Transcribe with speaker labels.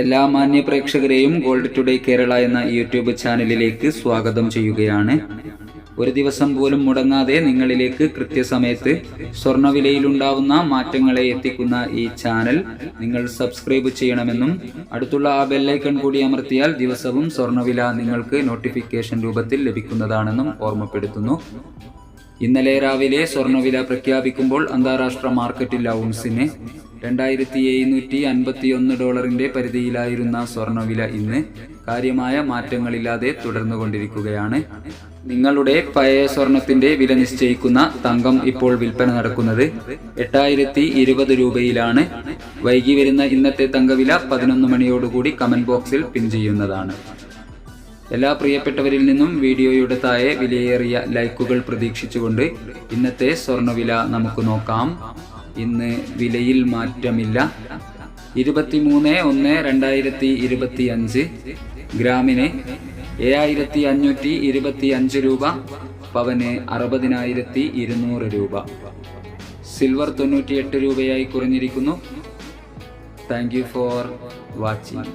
Speaker 1: എല്ലാ മാന്യ പ്രേക്ഷകരെയും gold today Kerala എന്ന യൂട്യൂബ് ചാനലിലേക്ക് സ്വാഗതം ചെയ്യുകയാണ്. ഒരു ദിവസം പോലും മുടങ്ങാതെ നിങ്ങളിലേക്ക് കൃത്യസമയത്ത് സ്വർണ്ണവിലയിലുണ്ടാവുന്ന മാറ്റങ്ങളെ എത്തിക്കുന്ന ഈ ചാനൽ നിങ്ങൾ സബ്സ്ക്രൈബ് ചെയ്യണമെന്നും അടുത്തുള്ള ആ ബെല്ലൈക്കൺ കൂടി അമർത്തിയാൽ ദിവസവും സ്വർണ്ണവില നിങ്ങൾക്ക് നോട്ടിഫിക്കേഷൻ രൂപത്തിൽ ലഭിക്കുന്നതാണെന്നും ഓർമ്മപ്പെടുത്തുന്നു. ഇന്നലെ രാവിലെ സ്വർണ്ണവില പ്രഖ്യാപിക്കുമ്പോൾ അന്താരാഷ്ട്ര മാർക്കറ്റിൽ ഔൺസിന് $2751 പരിധിയിലായിരുന്ന സ്വർണ്ണവില ഇന്ന് കാര്യമായ മാറ്റങ്ങളില്ലാതെ തുടർന്നുകൊണ്ടിരിക്കുകയാണ്. നിങ്ങളുടെ പഴയ സ്വർണത്തിന്റെ വില നിശ്ചയിക്കുന്ന തങ്കം ഇപ്പോൾ വിൽപ്പന നടക്കുന്നത് 8020 രൂപയിലാണ്. വൈകി വരുന്ന ഇന്നത്തെ തങ്കവില 11 മണിയോടുകൂടി കമന്റ് ബോക്സിൽ പിൻ ചെയ്യുന്നതാണ്. എല്ലാ പ്രിയപ്പെട്ടവരിൽ നിന്നും വീഡിയോയുടെ താഴെ വിലയേറിയ ലൈക്കുകൾ പ്രതീക്ഷിച്ചുകൊണ്ട് ഇന്നത്തെ സ്വർണ്ണവില നമുക്ക് നോക്കാം. ഇന്ന് വിലയിൽ മാറ്റമില്ല. 23/1/2025 ഗ്രാമിന് 7525 രൂപ, പവന് 60,200 രൂപ. സിൽവർ 98 രൂപയായി കുറഞ്ഞിരിക്കുന്നു. Thank you for watching.